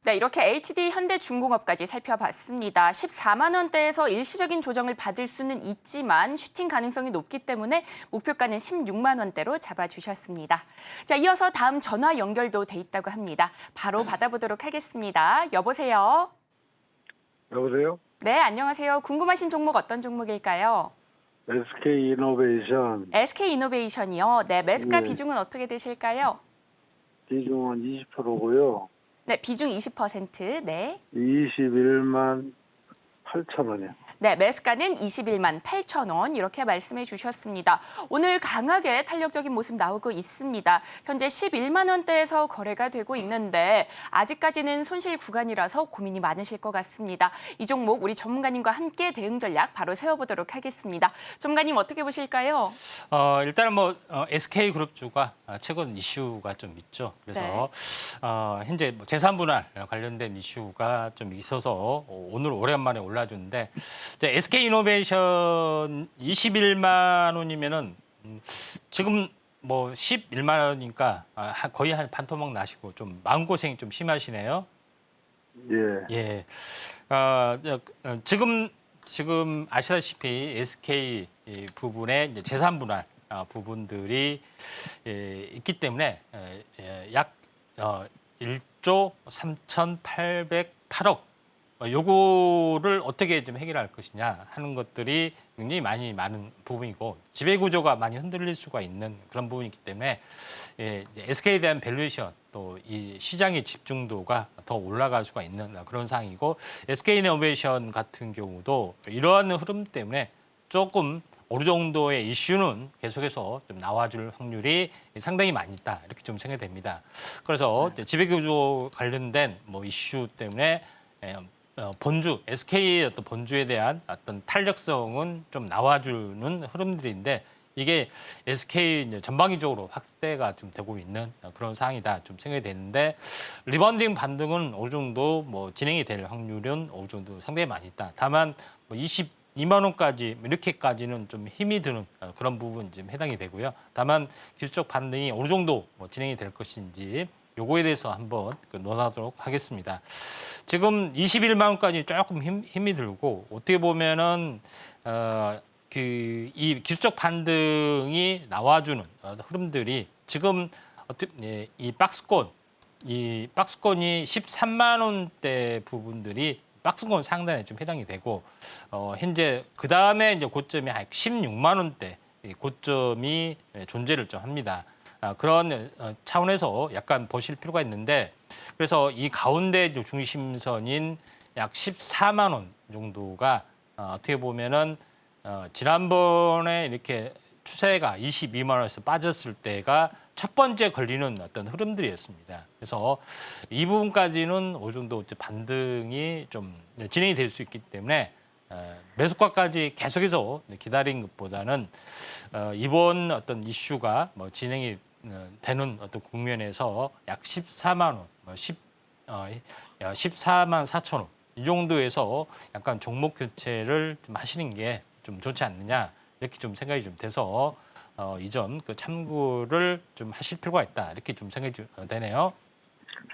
네, 이렇게 HD 현대중공업까지 살펴봤습니다. 14만 원대에서 일시적인 조정을 받을 수는 있지만 슈팅 가능성이 높기 때문에 목표가는 16만 원대로 잡아주셨습니다. 자, 이어서 다음 전화 연결도 돼 있다고 합니다. 바로 받아보도록 하겠습니다. 여보세요? 여보세요? 네, 안녕하세요. 궁금하신 종목 어떤 종목일까요? SK이노베이션 SK이노베이션이요. 네, 매수가 네. 비중은 어떻게 되실까요? 비중은 20%고요. 네, 비중 20%. 네. 21만 8천 원이요. 네, 매수가는 21만 8천 원 이렇게 말씀해 주셨습니다. 오늘 강하게 탄력적인 모습 나오고 있습니다. 현재 11만 원대에서 거래가 되고 있는데 아직까지는 손실 구간이라서 고민이 많으실 것 같습니다. 이 종목 우리 전문가님과 함께 대응 전략 바로 세워보도록 하겠습니다. 전문가님 어떻게 보실까요? 일단은 SK그룹주가 최근 이슈가 좀 있죠. 그래서 현재 재산 분할 관련된 이슈가 좀 있어서 오늘 오랜만에 올라주는데 SK이노베이션 21만 원이면은 지금 11만 원이니까 거의 한 반토막 나시고 좀 마음고생이 좀 심하시네요. 예. 지금 아시다시피 SK 부분의 이제 재산 분할 부분들이 있기 때문에 약 1조 3,808억 요거를 어떻게 좀 해결할 것이냐 하는 것들이 굉장히 많은 부분이고 지배구조가 많이 흔들릴 수가 있는 그런 부분이기 때문에 SK에 대한 밸류에이션 또 이 시장의 집중도가 더 올라갈 수가 있는 그런 상황이고 SK이노베이션 같은 경우도 이러한 흐름 때문에 조금 어느 정도의 이슈는 계속해서 좀 나와줄 확률이 상당히 많이 있다 이렇게 좀 생각됩니다. 그래서 지배구조 관련된 뭐 이슈 때문에 본주 SK의 어떤 본주에 대한 어떤 탄력성은 좀 나와주는 흐름들인데 이게 SK 전방위적으로 확대가 좀 되고 있는 그런 상황이다 좀 생각이 되는데 리바운딩 반등은 어느 정도 뭐 진행이 될 확률은 어느 정도 상당히 많이 있다. 다만 뭐 22만 원까지 이렇게까지는 좀 힘이 드는 그런 부분 좀 해당이 되고요. 다만 기술적 반등이 어느 정도 뭐 진행이 될 것인지 요거에 대해서 한번 논하도록 하겠습니다. 지금 21만 원까지 조금 힘이 들고 어떻게 보면은 이 기술적 반등이 나와주는 흐름들이 지금 이 박스권이 13만 원대 부분들이 박스권 상단에 좀 해당이 되고 현재 그 다음에 이제 고점이 16만 원대 고점이 존재를 좀 합니다. 그런 차원에서 약간 보실 필요가 있는데 그래서 이 가운데 중심선인 약 14만 원 정도가 어떻게 보면은 지난번에 이렇게 추세가 22만 원에서 빠졌을 때가 첫 번째 걸리는 어떤 흐름들이었습니다. 그래서 이 부분까지는 어느 정도 반등이 좀 진행이 될 수 있기 때문에 매수가까지 계속해서 기다린 것보다는 이번 어떤 이슈가 뭐 진행이 되는 어떤 국면에서 약 14만 원, 14만 4천 원 이 정도에서 약간 종목 교체를 좀 하시는 게 좀 좋지 않느냐 이렇게 좀 생각이 좀 돼서 이 점 참고를 좀 하실 필요가 있다 이렇게 좀 생각이 되네요.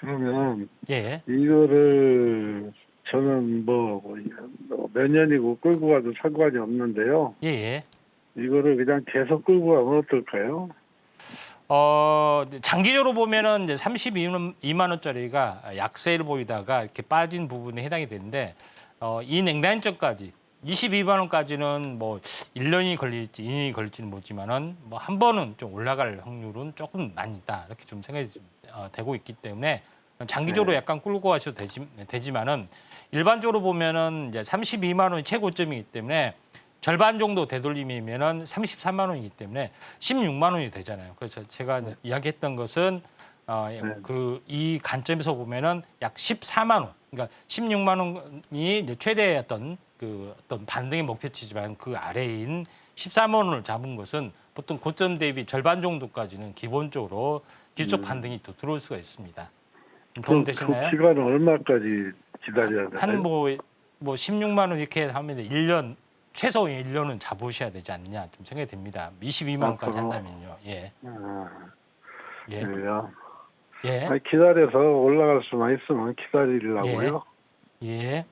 그러면 예. 이거를 저는 뭐 몇 년이고 끌고 가도 상관이 없는데요. 예. 이거를 그냥 계속 끌고 가면 어떨까요? 장기적으로 보면은 이제 32만 원짜리가 약세를 보이다가 이렇게 빠진 부분에 해당이 되는데 이 냉단적까지 22만 원까지는 뭐 1년이 걸릴지 2년이 걸릴지는 모르지만은 뭐 한 번은 좀 올라갈 확률은 조금 많이 있다 이렇게 좀 생각이 되고 있기 때문에 장기적으로 약간 끌고 가셔도 되지만은 일반적으로 보면은 이제 32만 원이 최고점이기 때문에 절반 정도 되돌림이면은 33만 원이기 때문에 16만 원이 되잖아요. 그래서 제가 이야기했던 것은 이 관점에서 보면은 약 14만 원, 그러니까 16만 원이 이제 최대의 어떤 반등의 목표치지만 그 아래인 14만 원을 잡은 것은 보통 고점 대비 절반 정도까지는 기본적으로 기술적 반등이 또 들어올 수가 있습니다. 도움 되시나요? 그 기간은 얼마까지 기다려야 되나요? 한 뭐 16만 원 이렇게 하면 1년 최소 1년은 잡으셔야 되지 않느냐 좀 생각이 됩니다. 22만 원까지 한다면요. 예. 예. 그래요. 예. 아니, 기다려서 올라갈 수만 있으면 기다리려고요. 예.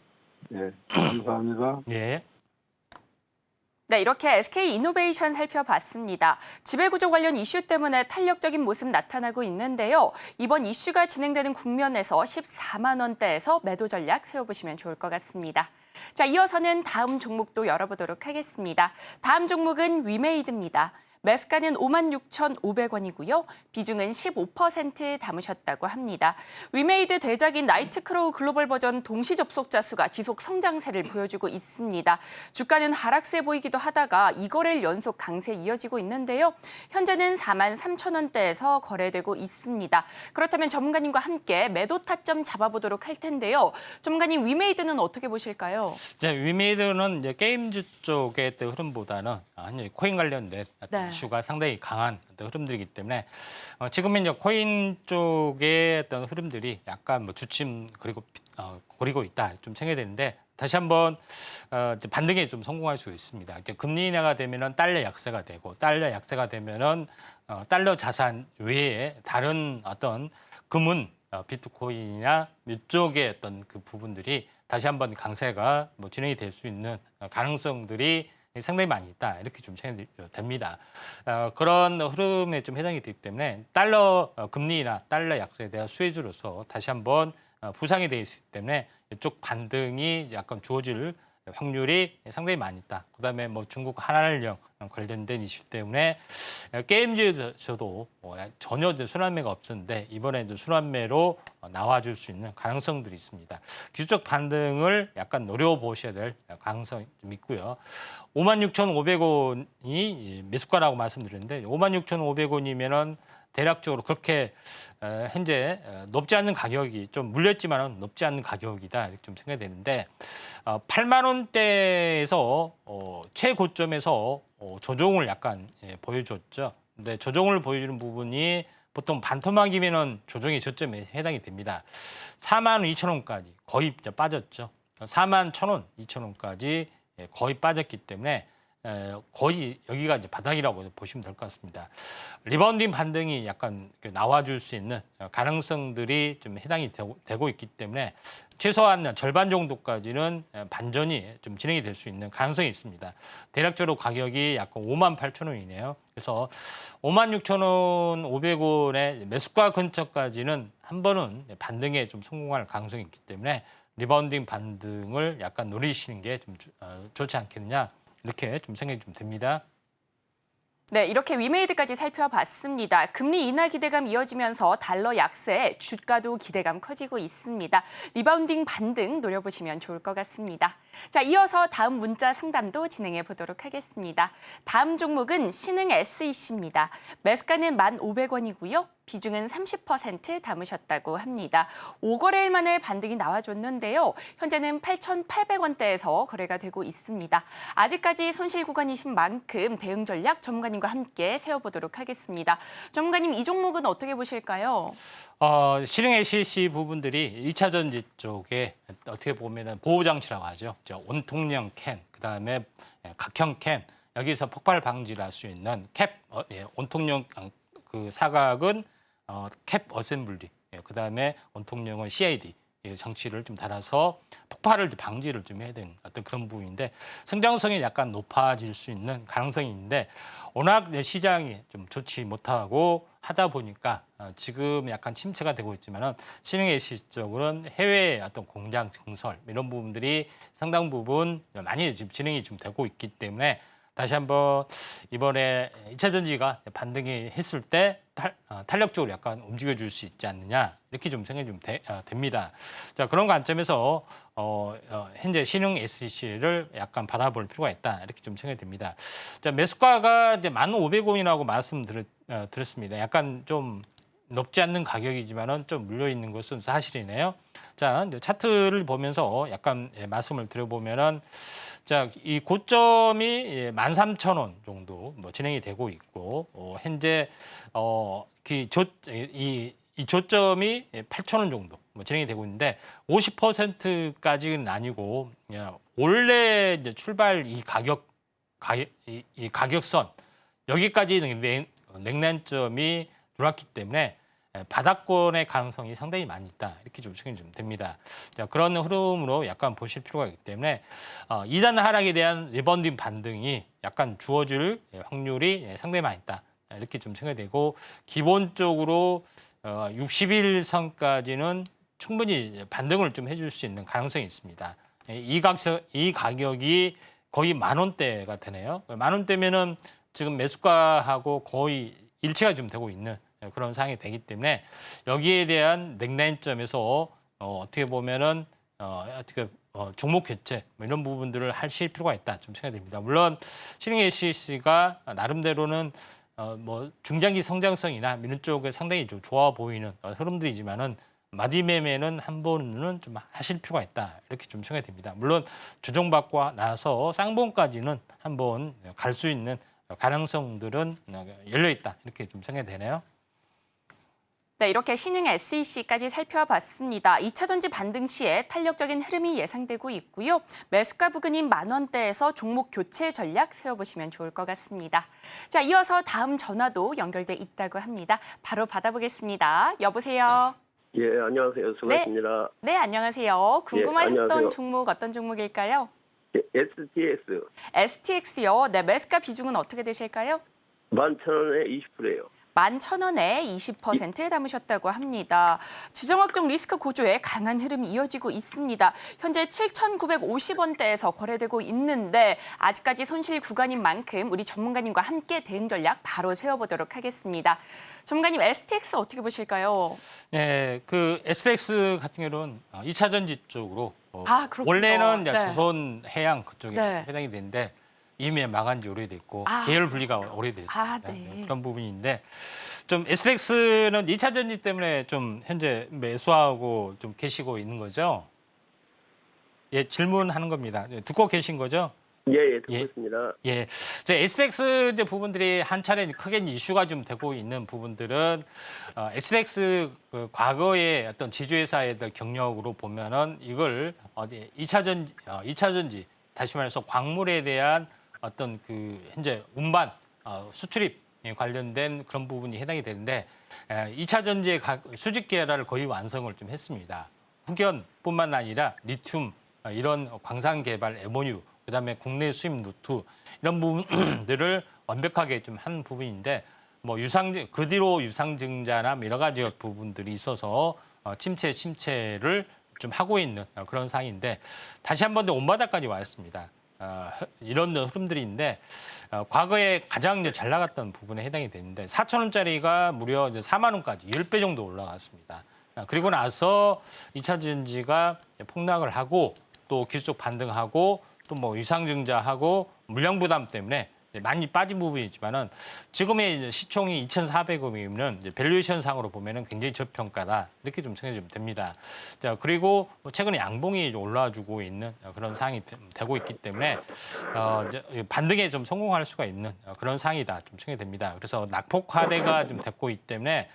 예. 감사합니다. 예. 네, 이렇게 SK이노베이션 살펴봤습니다. 지배구조 관련 이슈 때문에 탄력적인 모습 나타나고 있는데요. 이번 이슈가 진행되는 국면에서 14만 원대에서 매도 전략 세워보시면 좋을 것 같습니다. 자, 이어서는 다음 종목도 열어보도록 하겠습니다. 다음 종목은 위메이드입니다. 매수가는 56,500원이고요. 비중은 15% 담으셨다고 합니다. 위메이드 대작인 나이트크로우 글로벌 버전 동시 접속자 수가 지속 성장세를 보여주고 있습니다. 주가는 하락세 보이기도 하다가 2거래일 연속 강세 이어지고 있는데요. 현재는 43,000원대에서 거래되고 있습니다. 그렇다면 전문가님과 함께 매도 타점 잡아보도록 할 텐데요. 전문가님, 위메이드는 어떻게 보실까요? 위메이드는 이제 게임즈 쪽의 흐름보다는 코인 관련된 이슈가 상당히 강한 어떤 흐름들이기 때문에 지금은 이제 코인 쪽의 어떤 흐름들이 약간 뭐 주춤 그리고 있다 좀 생각이 되는데 다시 한번 이제 반등에 좀 성공할 수 있습니다. 이제 금리 인하가 되면은 달러 약세가 되고 달러 약세가 되면은 달러 자산 외에 다른 어떤 금은 비트코인이나 이쪽의 어떤 그 부분들이 다시 한번 강세가 뭐 진행이 될 수 있는 가능성들이 상당히 많이 있다 이렇게 좀 생각이 됩니다. 그런 흐름에 좀 해당이 되기 때문에 달러 금리나 달러 약세에 대한 수혜주로서 다시 한번 부상이 돼 있기 때문에 이쪽 반등이 약간 주어질 확률이 상당히 많이 있다. 그다음에 뭐 중국 한한령 관련된 이슈 때문에 게임즈에서도 전혀 순환매가 없었는데 이번에도 순환매로 나와줄 수 있는 가능성들이 있습니다. 기술적 반등을 약간 노려보셔야 될 가능성이 좀 있고요. 56,500원이 매수가라고 말씀드렸는데 56,500원이면은 대략적으로 그렇게 현재 높지 않은 가격이 좀 물렸지만은 높지 않은 가격이다 이렇게 좀 생각이 되는데 8만 원대에서 최고점에서 조정을 약간 보여줬죠. 근데 조정을 보여주는 부분이 보통 반토막이면은 조정의 저점에 해당이 됩니다. 4만 2천 원까지 거의 빠졌죠. 4만 1천 원, 2천 원까지 거의 빠졌기 때문에 거의 여기가 이제 바닥이라고 보시면 될 것 같습니다. 리바운딩 반등이 약간 나와줄 수 있는 가능성들이 좀 해당이 되고 있기 때문에 최소한 절반 정도까지는 반전이 좀 진행이 될 수 있는 가능성이 있습니다. 대략적으로 가격이 약간 5만 8천 원이네요. 그래서 5만 6천 원 500원의 매수가 근처까지는 한 번은 반등에 좀 성공할 가능성이 있기 때문에 리바운딩 반등을 약간 노리시는 게 좀 좋지 않겠느냐. 이렇게 좀 생각이 좀 됩니다. 네, 이렇게 위메이드까지 살펴봤습니다. 금리 인하 기대감 이어지면서 달러 약세, 주가도 기대감 커지고 있습니다. 리바운딩 반등 노려보시면 좋을 것 같습니다. 자, 이어서 다음 문자 상담도 진행해 보도록 하겠습니다. 다음 종목은 신흥 SEC입니다. 매수가는 1,500원이고요. 비중은 30% 담으셨다고 합니다. 5거래일 만에 반등이 나와줬는데요. 현재는 8,800원대에서 거래가 되고 있습니다. 아직까지 손실 구간이신 만큼 대응 전략 전문가님과 함께 세워보도록 하겠습니다. 전문가님, 이 종목은 어떻게 보실까요? 실행 SEC 부분들이 2차 전지 쪽에 어떻게 보면 보호장치라고 하죠. 온통령 캔, 그다음에 각형 캔, 여기서 폭발 방지를 할 수 있는 캡, 온통령 그 사각은 캡 어셈블리, 그다음에 원통령은 CID 장치를 좀 달아서 폭발을 방지를 좀 해야 되는 어떤 그런 부분인데 성장성이 약간 높아질 수 있는 가능성이 있는데 워낙 시장이 좀 좋지 못하고 하다 보니까 지금 약간 침체가 되고 있지만은 신흥 SEC 쪽으로는 해외 어떤 공장 증설 이런 부분들이 상당 부분 많이 지금 진행이 좀 되고 있기 때문에 다시 한번 이번에 2차 전지가 반등이 했을 때 탄력적으로 약간 움직여줄 수 있지 않느냐 이렇게 좀 생각이 좀 됩니다. 자, 그런 관점에서 현재 신흥 SEC를 약간 바라볼 필요가 있다 이렇게 좀 생각이 됩니다. 자, 매수가가 이제 1,500원이라고 말씀드렸습니다. 약간 좀 높지 않는 가격이지만은 좀 물려 있는 것은 사실이네요. 자, 차트를 보면서 약간 말씀을 드려보면은 자, 이 고점이 13,000원 정도 진행이 되고 있고 현재 이 저점이 8,000원 정도 진행이 되고 있는데 50%까지는 아니고 원래 이제 출발 이 가격선 여기까지 냉난점이 들어왔기 때문에 바닥권의 가능성이 상당히 많이 있다. 이렇게 좀 생각이 좀 됩니다. 자, 그런 흐름으로 약간 보실 필요가 있기 때문에 2단 하락에 대한 리바운딩 반등이 약간 주어질 확률이 상당히 많이 있다. 이렇게 좀 생각이 되고 기본적으로 60일선까지는 충분히 반등을 좀 해줄 수 있는 가능성이 있습니다. 이 가격이 거의 10,000원대가 되네요. 10,000원대면은 지금 매수가하고 거의 일치가 좀 되고 있는 그런 상황이 되기 때문에 여기에 대한 냉난점에서 어떻게 보면은 종목 교체 이런 부분들을 하실 필요가 있다 좀 생각이 됩니다. 물론 신흥 SEC가 나름대로는 뭐 중장기 성장성이나 이런 쪽에 상당히 좀 좋아 보이는 흐름들이지만은 마디매매는 한 번은 좀 하실 필요가 있다 이렇게 좀 생각이 됩니다. 물론 조정받고 나서 쌍봉까지는 한번 갈 수 있는 가능성들은 열려 있다 이렇게 좀 생각이 되네요. 네, 이렇게 신흥 SEC까지 살펴봤습니다. 2차 전지 반등 시에 탄력적인 흐름이 예상되고 있고요. 매수가 부근인 10,000원대에서 종목 교체 전략 세워보시면 좋을 것 같습니다. 자, 이어서 다음 전화도 연결돼 있다고 합니다. 바로 받아보겠습니다. 여보세요. 예, 안녕하세요. 수고하십니다. 네, 안녕하세요. 궁금하셨던 안녕하세요. 종목 어떤 종목일까요? STX STX요. 네, 매수가 비중은 어떻게 되실까요? 11,000원에 20%예요. 11,000원에 20%에 담으셨다고 합니다. 지정 확정 리스크 고조에 강한 흐름이 이어지고 있습니다. 현재 7,950원대에서 거래되고 있는데 아직까지 손실 구간인 만큼 우리 전문가님과 함께 대응 전략 바로 세워보도록 하겠습니다. 전문가님, STX 어떻게 보실까요? 네, 그 SX 같은 경우는 2차 전지 쪽으로 그렇군요. 원래는 이제 네. 조선 해양 그쪽에 네. 해당이 되는데 이미 망한 지 오래됐고 아. 계열 분리가 오래됐습니다. 네. 그런 부분인데 좀 SX는 2차 전지 때문에 좀 현재 매수하고 좀 계시고 있는 거죠? 예, 질문하는 겁니다. 듣고 계신 거죠? 예, 듣고 예. 있습니다. 예, 제 SX 이제 부분들이 한 차례 크게 이슈가 좀 되고 있는 부분들은 SX 그 과거의 어떤 지주회사의 경력으로 보면은 이걸 어디 2차 전지 다시 말해서 광물에 대한 어떤 그 현재 운반 수출입 관련된 그런 부분이 해당이 되는데 2차 전지의 수직 계열화를 거의 완성을 좀 했습니다. 흑연뿐만 아니라 리튬 이런 광산 개발 MOU 그다음에 국내 수입 루트 이런 부분들을 완벽하게 좀 한 부분인데 뭐 그 뒤로 유상증자나 여러 가지 부분들이 있어서 침체를 좀 하고 있는 그런 상황인데 다시 한 번 더 온바닥까지 왔습니다. 이런 흐름들이 있는데 과거에 가장 이제 잘 나갔던 부분에 해당이 되는데 4,000원짜리가 무려 이제 4만 원까지 10배 정도 올라갔습니다. 그리고 나서 2차 전지가 폭락을 하고 또 기술적 반등하고 또 뭐 유상증자하고 물량 부담 때문에 많이 빠진 부분이지만은 지금의 이제 시총이 2,400억이면 이제 밸류에이션 상으로 보면은 굉장히 저평가다 이렇게 좀 생각이 좀 됩니다. 자 그리고 최근에 양봉이 올라와주고 있는 그런 상황이 되고 있기 때문에 이제 반등에 좀 성공할 수가 있는 그런 상황이다 좀 생각이 됩니다. 그래서 낙폭화대가 좀 됐고 있기 때문에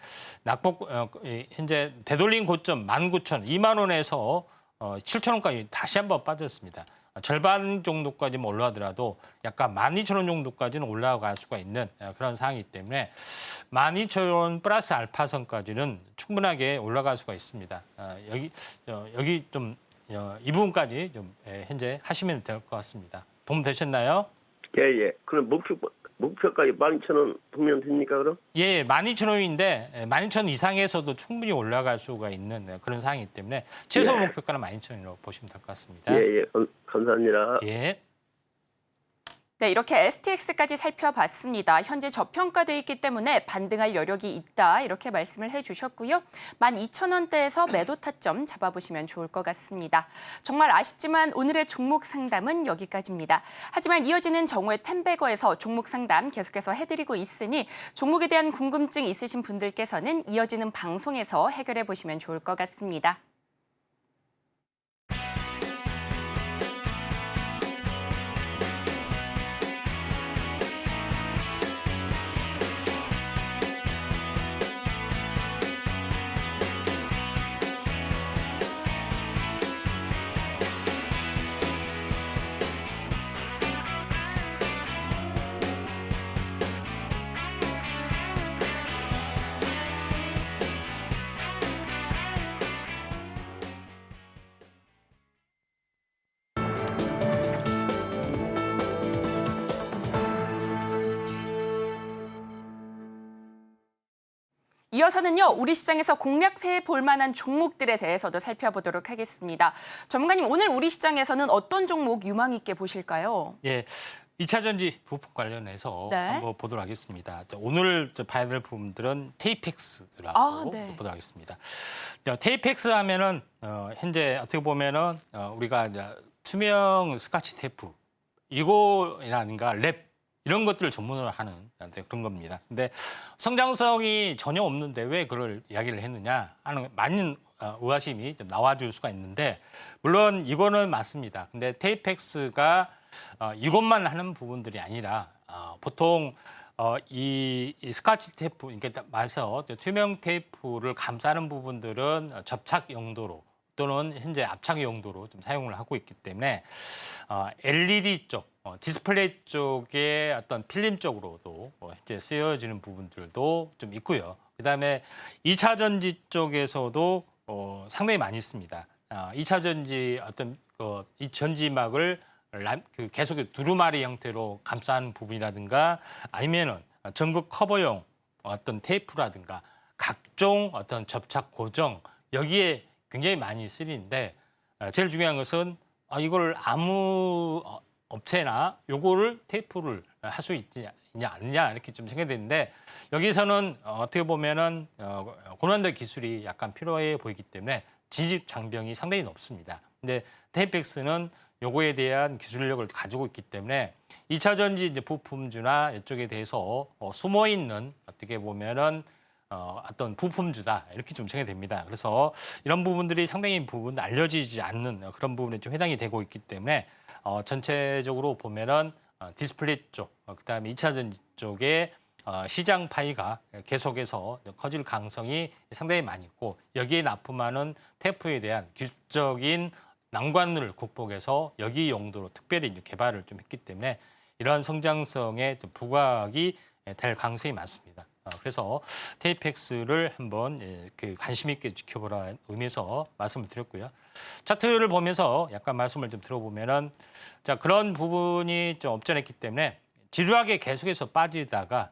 현재 되돌린 고점 19,000, 2만 원에서 7,000원까지 다시 한번 빠졌습니다. 절반 정도까지만 올라가더라도 약간 12,000원 정도까지는 올라갈 수가 있는 그런 상황이기 때문에 12,000원 플러스 알파선까지는 충분하게 올라갈 수가 있습니다. 여기 좀 이 부분까지 좀 현재 하시면 될 것 같습니다. 도움 되셨나요? 예. 그럼 목표까지 12,000원 보면 됩니까, 그럼? 예, 12,000원인데 12,000원 이상에서도 충분히 올라갈 수가 있는 그런 상황이기 때문에 최소 목표가는 12,000원이라고 보시면 될 것 같습니다. 예. 감사합니다. 예. 네, 이렇게 STX까지 살펴봤습니다. 현재 저평가돼 있기 때문에 반등할 여력이 있다 이렇게 말씀을 해주셨고요. 12,000원대에서 매도 타점 잡아보시면 좋을 것 같습니다. 정말 아쉽지만 오늘의 종목 상담은 여기까지입니다. 하지만 이어지는 정오의 템베거에서 종목 상담 계속해서 해드리고 있으니 종목에 대한 궁금증 있으신 분들께서는 이어지는 방송에서 해결해 보시면 좋을 것 같습니다. 이어서는요, 우리 시장에서 공략해 볼 만한 종목들에 대해서도 살펴보도록 하겠습니다. 전문가님, 오늘 우리 시장에서는 어떤 종목 유망 있게 보실까요? 예. 2차 전지 부품 관련해서 네. 한번 보도록 하겠습니다. 오늘 봐야 될 부분들은 테이펙스라고 네. 보도록 하겠습니다. 테이펙스 하면은 현재 어떻게 보면은 우리가 이제 투명 스카치 테이프 이거라든가 랩 이런 것들을 전문으로 하는 그런 겁니다. 근데 성장성이 전혀 없는데 왜 그걸 이야기를 했느냐 하는 많은 의아심이 좀 나와줄 수가 있는데 물론 이거는 맞습니다. 근데 테이펙스가 이것만 하는 부분들이 아니라 보통 이 스카치 테이프, 그러니까 말해서 투명 테이프를 감싸는 부분들은 접착 용도로 또는 현재 압착 용도로 좀 사용을 하고 있기 때문에 LED 쪽, 디스플레이 쪽의 어떤 필름 쪽으로도 현재 쓰여지는 부분들도 좀 있고요. 그다음에 2차 전지 쪽에서도 상당히 많이 있습니다. 2차 전지 어떤 이 전지막을 그 계속 두루마리 형태로 감싼 부분이라든가 아니면은 전극 커버용 어떤 테이프라든가 각종 어떤 접착 고정 여기에 굉장히 많이 쓰이는데 제일 중요한 것은 이걸 아무 업체나 요거를 테이프를 할 수 있냐 않느냐 이렇게 좀 생각되는데 여기서는 어떻게 보면은 고난도 기술이 약간 필요해 보이기 때문에 진입 장벽이 상당히 높습니다. 근데 테이펙스는 요거에 대한 기술력을 가지고 있기 때문에 2차 전지 이제 부품주나 이쪽에 대해서 숨어 있는 어떻게 보면은 어떤 부품주다 이렇게 좀 생각이 됩니다. 그래서 이런 부분들이 상당히 부분 알려지지 않는 그런 부분에 좀 해당이 되고 있기 때문에 전체적으로 보면은 디스플레이 쪽, 그다음에 2차 전지 쪽에 시장 파이가 계속해서 커질 가능성이 상당히 많이 있고 여기에 납품하는 테이프에 대한 기술적인 난관을 극복해서 여기 용도로 특별히 이제 개발을 좀 했기 때문에 이러한 성장성에 좀 부각이 될 가능성이 많습니다. 그래서 테이펙스를 한번 관심 있게 지켜보라 의미에서 말씀을 드렸고요. 차트를 보면서 약간 말씀을 좀 들어보면은 자 그런 부분이 좀 없잖았기 때문에 지루하게 계속해서 빠지다가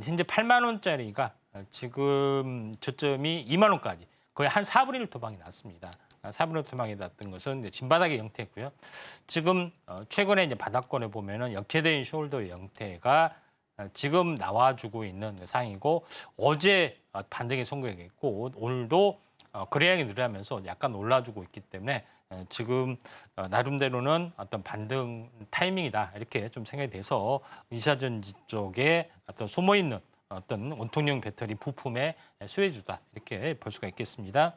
현재 8만 원짜리가 지금 저점이 2만 원까지 거의 한 4분의 1 토막이 났습니다. 4분의 1 토막이 났던 것은 진바닥의 형태고요. 지금 최근에 이제 바닥권에 보면은 역체된 숄더의 형태가 지금 나와주고 있는 상황이고 어제 반등에 성공했고 오늘도 거래량이 늘어나면서 약간 올라주고 있기 때문에 지금 나름대로는 어떤 반등 타이밍이다 이렇게 좀 생각이 돼서 2차 전지 쪽에 어떤 숨어 있는 어떤 원통형 배터리 부품의 수혜주다 이렇게 볼 수가 있겠습니다.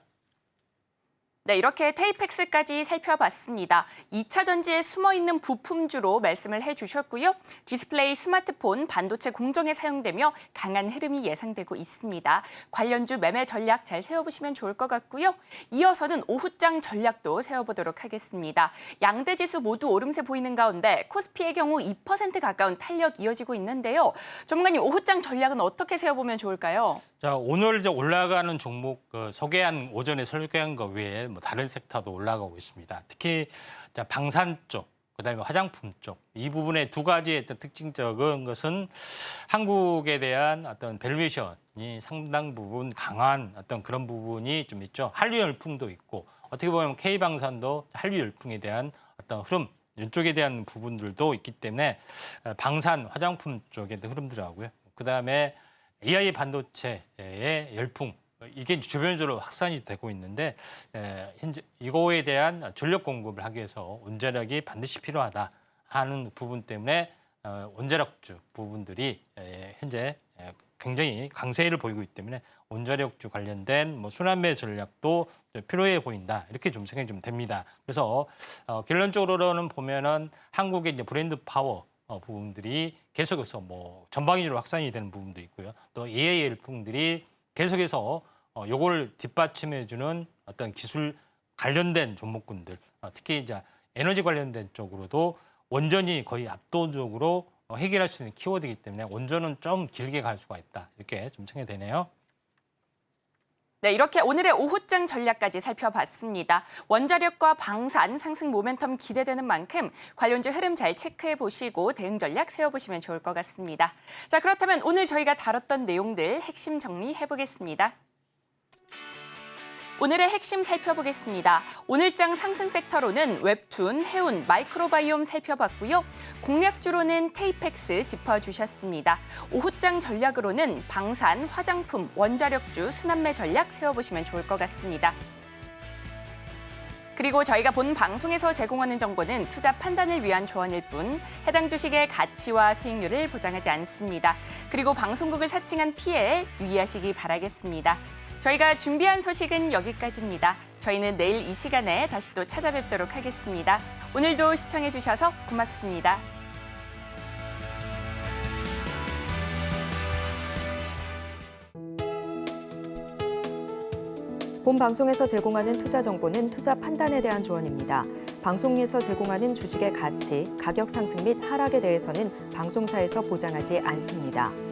네, 이렇게 테이펙스까지 살펴봤습니다. 2차 전지에 숨어있는 부품주로 말씀을 해주셨고요. 디스플레이, 스마트폰, 반도체 공정에 사용되며 강한 흐름이 예상되고 있습니다. 관련주 매매 전략 잘 세워보시면 좋을 것 같고요. 이어서는 오후장 전략도 세워보도록 하겠습니다. 양대 지수 모두 오름세 보이는 가운데 코스피의 경우 2% 가까운 탄력 이어지고 있는데요. 전문가님, 오후장 전략은 어떻게 세워보면 좋을까요? 자, 오늘 이제 올라가는 종목 소개한 오전에 설계한 거 외에 뭐 다른 섹터도 올라가고 있습니다. 특히 자, 방산 쪽, 그다음에 화장품 쪽 이 부분의 두 가지의 어떤 특징적인 것은 한국에 대한 어떤 밸류에이션이 상당 부분 강한 어떤 그런 부분이 좀 있죠. 한류 열풍도 있고 어떻게 보면 K 방산도 한류 열풍에 대한 어떤 흐름 이쪽에 대한 부분들도 있기 때문에 방산 화장품 쪽의 흐름들하고요. 그다음에 AI 반도체의 열풍 이게 주변적으로 확산이 되고 있는데 현재 이거에 대한 전력 공급을 하기 위해서 원자력이 반드시 필요하다 하는 부분 때문에 원자력주 부분들이 현재 굉장히 강세를 보이고 있기 때문에 원자력주 관련된 뭐 순환매 전략도 필요해 보인다 이렇게 좀 생각이 좀 됩니다. 그래서 결론적으로는 보면은 한국의 이제 브랜드 파워 부분들이 계속해서 뭐 전방위적으로 확산이 되는 부분도 있고요. 또 AI 열풍들이 계속해서 요걸 뒷받침해주는 어떤 기술 관련된 종목군들, 특히 이제 에너지 관련된 쪽으로도 원전이 거의 압도적으로 해결할 수 있는 키워드이기 때문에 원전은 좀 길게 갈 수가 있다 이렇게 좀 생각이 되네요. 네, 이렇게 오늘의 오후장 전략까지 살펴봤습니다. 원자력과 방산 상승 모멘텀 기대되는 만큼 관련주 흐름 잘 체크해 보시고 대응 전략 세워보시면 좋을 것 같습니다. 자, 그렇다면 오늘 저희가 다뤘던 내용들 핵심 정리해 보겠습니다. 오늘의 핵심 살펴보겠습니다. 오늘장 상승 섹터로는 웹툰, 해운, 마이크로바이옴 살펴봤고요. 공략주로는 테이펙스 짚어주셨습니다. 오후장 전략으로는 방산, 화장품, 원자력주, 순환매 전략 세워보시면 좋을 것 같습니다. 그리고 저희가 본 방송에서 제공하는 정보는 투자 판단을 위한 조언일 뿐 해당 주식의 가치와 수익률을 보장하지 않습니다. 그리고 방송국을 사칭한 피해 유의하시기 바라겠습니다. 저희가 준비한 소식은 여기까지입니다. 저희는 내일 이 시간에 다시 또 찾아뵙도록 하겠습니다. 오늘도 시청해주셔서 고맙습니다. 본 방송에서 제공하는 투자 정보는 투자 판단에 대한 조언입니다. 방송에서 제공하는 주식의 가치, 가격 상승 및 하락에 대해서는 방송사에서 보장하지 않습니다.